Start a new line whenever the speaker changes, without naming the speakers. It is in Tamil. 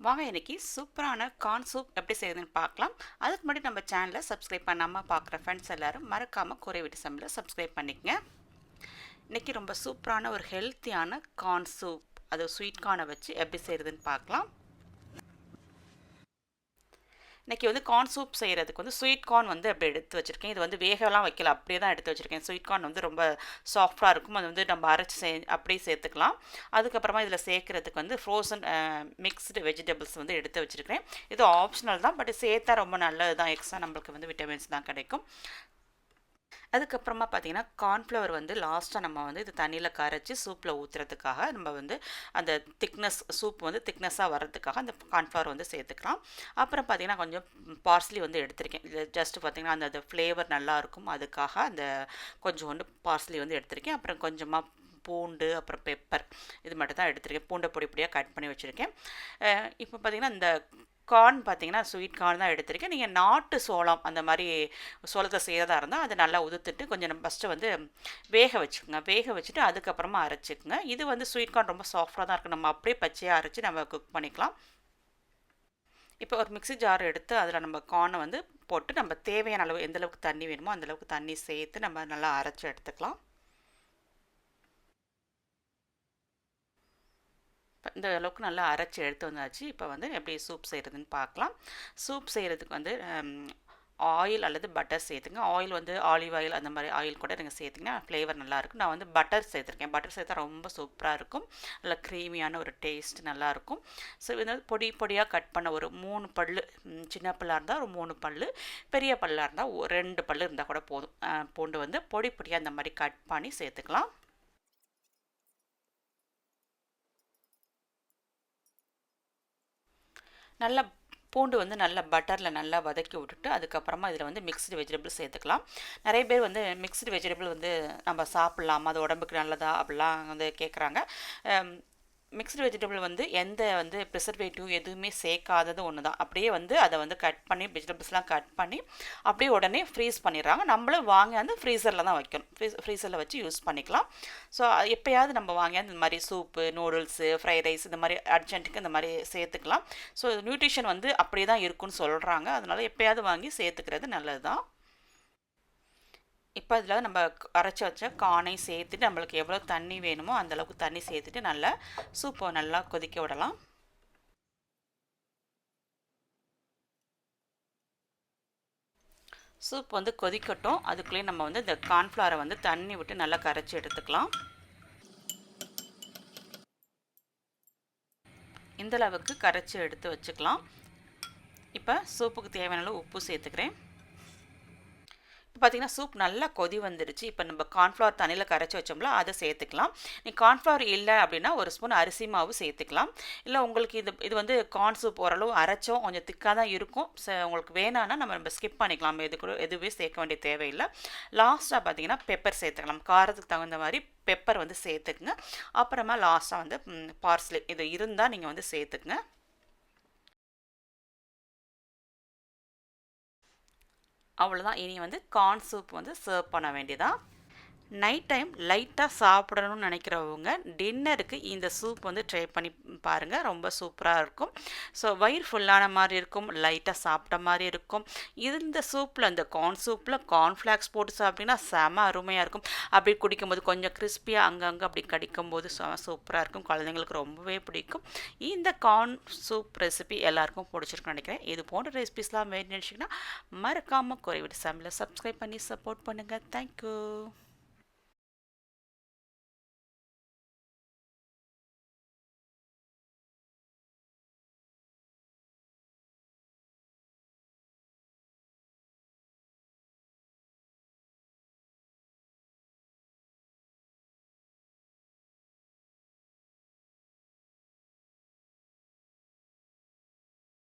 வாங்க இன்னைக்கு சூப்பரான கார்ன் சூப் எப்படி செய்யுதுன்னு பார்க்கலாம். அதுக்கு முன்னாடி நம்ம சேனலை சப்ஸ்கிரைப் பண்ணாமல் பார்க்குற ஃப்ரெண்ட்ஸ் எல்லாரும் மறக்காமல் குறை வீட்டு சமையலை சப்ஸ்கிரைப் பண்ணிக்கங்க. இன்னைக்கு ரொம்ப சூப்பரான ஒரு ஹெல்த்தியான கார்ன் சூப், அது ஸ்வீட் கார்னை வச்சு எப்படி செய்யுதுன்னு பார்க்கலாம். இன்றைக்கி வந்து கார்ன் சூப் செய்கிறதுக்கு வந்து ஸ்வீட் கார்ன் வந்து அப்படி எடுத்து வச்சுருக்கேன். இது வந்து வேகலாம் வைக்கல, அப்படியே தான் எடுத்து வச்சுருக்கேன். ஸ்வீட் கார்ன் வந்து ரொம்ப சாஃப்டாக இருக்கும். அது வந்து நம்ம அரைச்சி அப்படியே சேர்த்துக்கலாம். அதுக்கப்புறமா இதில் சேர்க்குறதுக்கு வந்து ஃப்ரோசன் மிக்ஸ்டு வெஜிடபிள்ஸ் வந்து எடுத்து வச்சுருக்கேன். இது ஆப்ஷனல் தான், பட் சேர்த்தா ரொம்ப நல்லது தான். எக்ஸ்ட்ரா நம்மளுக்கு வந்து விட்டமின்ஸ் தான் கிடைக்கும். அதுக்கப்புறமா பார்த்திங்கன்னா கார்ன்ஃப்ளவர் வந்து லாஸ்ட்டாக நம்ம வந்து இது தண்ணியில் கரைச்சி சூப்பில் ஊற்றுறதுக்காக நம்ம வந்து அந்த சூப் வந்து திக்னஸாக வர்றதுக்காக அந்த கார்ன்ஃப்ளவர் வந்து சேர்த்துக்கலாம். அப்புறம் பார்த்திங்கன்னா கொஞ்சம் பார்ஸ்லி வந்து எடுத்திருக்கேன். இது ஜஸ்ட்டு பார்த்திங்கன்னா அந்த ஃப்ளேவர் நல்லாயிருக்கும், அதுக்காக அந்த கொஞ்சோண்டு பார்ஸ்லி வந்து எடுத்திருக்கேன். அப்புறம் கொஞ்சமாக பூண்டு, அப்புறம் பெப்பர், இது மட்டும் தான் எடுத்திருக்கேன். பூண்டை பொடி பொடியாக கட் பண்ணி வச்சுருக்கேன். இப்போ பார்த்திங்கன்னா இந்த கார்ன் பார்த்திங்கன்னா ஸ்வீட் கார்ன் தான் எடுத்திருக்கேன். நீங்கள் நாட்டு சோளம் அந்த மாதிரி சோளத்தை செய்கிறதா இருந்தால் அதை நல்லா உதுத்துட்டு கொஞ்சம் ஃபஸ்ட்டு வந்து வேக வச்சுக்கோங்க. வேக வச்சுட்டு அதுக்கப்புறமா அரைச்சிக்கோங்க. இது வந்து ஸ்வீட் கார்ன் ரொம்ப சாஃப்டாக தான் இருக்குது. நம்ம அப்படியே பச்சையாக அரைச்சி நம்ம குக் பண்ணிக்கலாம். இப்போ ஒரு மிக்ஸி ஜார் எடுத்து அதில் நம்ம கார்னை வந்து போட்டு நம்ம தேவையான அளவு எந்தளவுக்கு தண்ணி வேணுமோ அந்தளவுக்கு தண்ணி சேர்த்து நம்ம நல்லா அரைச்சி எடுத்துக்கலாம். இந்த அளவுக்கு நல்லா அரைச்சி எடுத்து வந்தாச்சு. இப்போ வந்து எப்படி சூப் செய்கிறதுன்னு பார்க்கலாம். சூப் செய்கிறதுக்கு வந்து ஆயில் அல்லது பட்டர் சேர்த்துங்க. ஆயில் வந்து ஆலிவ் ஆயில் அந்த மாதிரி ஆயில் கூட நீங்கள் சேர்த்திங்கன்னா ஃப்ளேவர் நல்லாயிருக்கும். நான் வந்து பட்டர் சேர்த்துருக்கேன். பட்டர் சேர்த்தா ரொம்ப சூப்பராக இருக்கும். நல்லா க்ரீமியான ஒரு டேஸ்ட் நல்லாயிருக்கும். ஸோ இது பொடி பொடியாக கட் பண்ண ஒரு 3 பல், சின்ன பல்லாக இருந்தால் ஒரு 3 பல், பெரிய பல்லாக இருந்தால் 2 பல் இருந்தால் கூட போதும். பூண்டு வந்து பொடி பொடியாக அந்த மாதிரி கட் பண்ணி சேர்த்துக்கலாம். நல்லா பூண்டு வந்து நல்லா பட்டரில் நல்லா வதக்கி விட்டுட்டு அதுக்கப்புறமா இதில் வந்து மிக்ஸ்டு வெஜிடபிள் சேர்த்துக்கலாம். நிறைய பேர் வந்து மிக்ஸ்டு வெஜிடபிள் வந்து நம்ம சாப்பிட்லாமா, அது உடம்புக்கு நல்லதா அப்படிலாம் வந்து கேட்குறாங்க. மிக்ஸ்டு வெஜிடபிள் வந்து எந்த வந்து ப்ரிசர்வேட்டிவ் எதுவுமே சேர்க்காதது ஒன்று தான். அப்படியே வந்து அதை வந்து கட் பண்ணி வெஜிடபிள்ஸ்லாம் கட் பண்ணி அப்படியே உடனே ஃப்ரீஸ் பண்ணிடுறாங்க. நம்மளும் வாங்கி வந்து ஃப்ரீசரில் தான் வைக்கணும். ஃப்ரீசரில் வச்சு யூஸ் பண்ணிக்கலாம். ஸோ எப்போயாவது நம்ம வாங்கி இந்த மாதிரி சூப்பு, நூடுல்ஸு, ஃப்ரைட் ரைஸ் இந்த மாதிரி அர்ஜென்ட்டுக்கு இந்த மாதிரி சேர்த்துக்கலாம். ஸோ நியூட்ரிஷன் வந்து அப்படியே தான் இருக்குன்னு சொல்கிறாங்க. அதனால் எப்போயாவது வாங்கி சேர்த்துக்கிறது நல்லது தான். இப்போ அதில் நம்ம அரைச்சி வச்ச கார்னை சேர்த்துட்டு நம்மளுக்கு எவ்வளோ தண்ணி வேணுமோ அந்தளவுக்கு தண்ணி சேர்த்துட்டு நல்லா சூப்பை நல்லா கொதிக்க விடலாம். சூப் வந்து கொதிக்கட்டும். அதுக்குள்ளேயே நம்ம வந்து இந்த கார்ன்ஃப்ளவரை வந்து தண்ணி விட்டு நல்லா கரைச்சி எடுத்துக்கலாம். இந்தளவுக்கு கரைச்சி எடுத்து வச்சுக்கலாம். இப்போ சூப்புக்கு தேவையான அளவு உப்பு சேர்த்துக்கிறேன். பார்த்திங்கன்னா சூப் நல்லா கொதி வந்துடுச்சு. இப்போ நம்ம கார்ன்ஃப்ளவர் தண்ணியில் கரைச்சி வச்சோம்ல அதை சேர்த்துக்கலாம். நீ கார்ன்ஃப்ளவர் இல்லை அப்படின்னா ஒரு ஸ்பூன் அரிசி மாவு சேர்த்துக்கலாம். இல்லை உங்களுக்கு இது வந்து கார்ன் சூப் ஓரளவு அரைச்சோம் கொஞ்சம் திக்காக தான் இருக்கும். உங்களுக்கு வேணான்னா நம்ம ஸ்கிப் பண்ணிக்கலாம். எதுவுமே சேர்க்க வேண்டிய தேவையில்லை. லாஸ்ட்டாக பார்த்திங்கன்னா பெப்பர் சேர்த்துக்கலாம். காரத்துக்கு தகுந்த மாதிரி பெப்பர் வந்து சேர்த்துக்குங்க. அப்புறமா லாஸ்ட்டாக வந்து பார்ஸ்லி இது இருந்தால் நீங்கள் வந்து சேர்த்துக்குங்க. அவ்வளோதான். இனி வந்து கார்ன் சூப் வந்து சர்வ் பண்ண வேண்டியதான். நைட் டைம் லைட்டாக சாப்பிடணும்னு நினைக்கிறவங்க டின்னருக்கு இந்த சூப் வந்து ட்ரை பண்ணி பாருங்கள். ரொம்ப சூப்பராக இருக்கும். ஸோ வயிறு ஃபுல்லான மாதிரி இருக்கும், லைட்டாக சாப்பிட்ட மாதிரி இருக்கும். இந்த சூப்பில் இந்த கார்ன் சூப்பில் கார்ன்ஃப்ளாக்ஸ் போட்டு சாப்பிட்டிங்கன்னா செம அருமையாக இருக்கும். அப்படி குடிக்கும்போது கொஞ்சம் கிறிஸ்பியாக அங்கங்கே அப்படி கடிக்கும்போது சூப்பராக இருக்கும். குழந்தைங்களுக்கு ரொம்பவே பிடிக்கும். இந்த கார்ன் சூப் ரெசிபி எல்லாருக்கும் பிடிச்சிருக்குன்னு நினைக்கிறேன். இது போன்ற ரெசிபிஸ்லாம் வேணும்னு நினச்சிங்கன்னா மறக்காமல் குறைவிட்டு சமையலை சப்ஸ்கிரைப் பண்ணி சப்போர்ட் பண்ணுங்கள். தேங்க்யூ.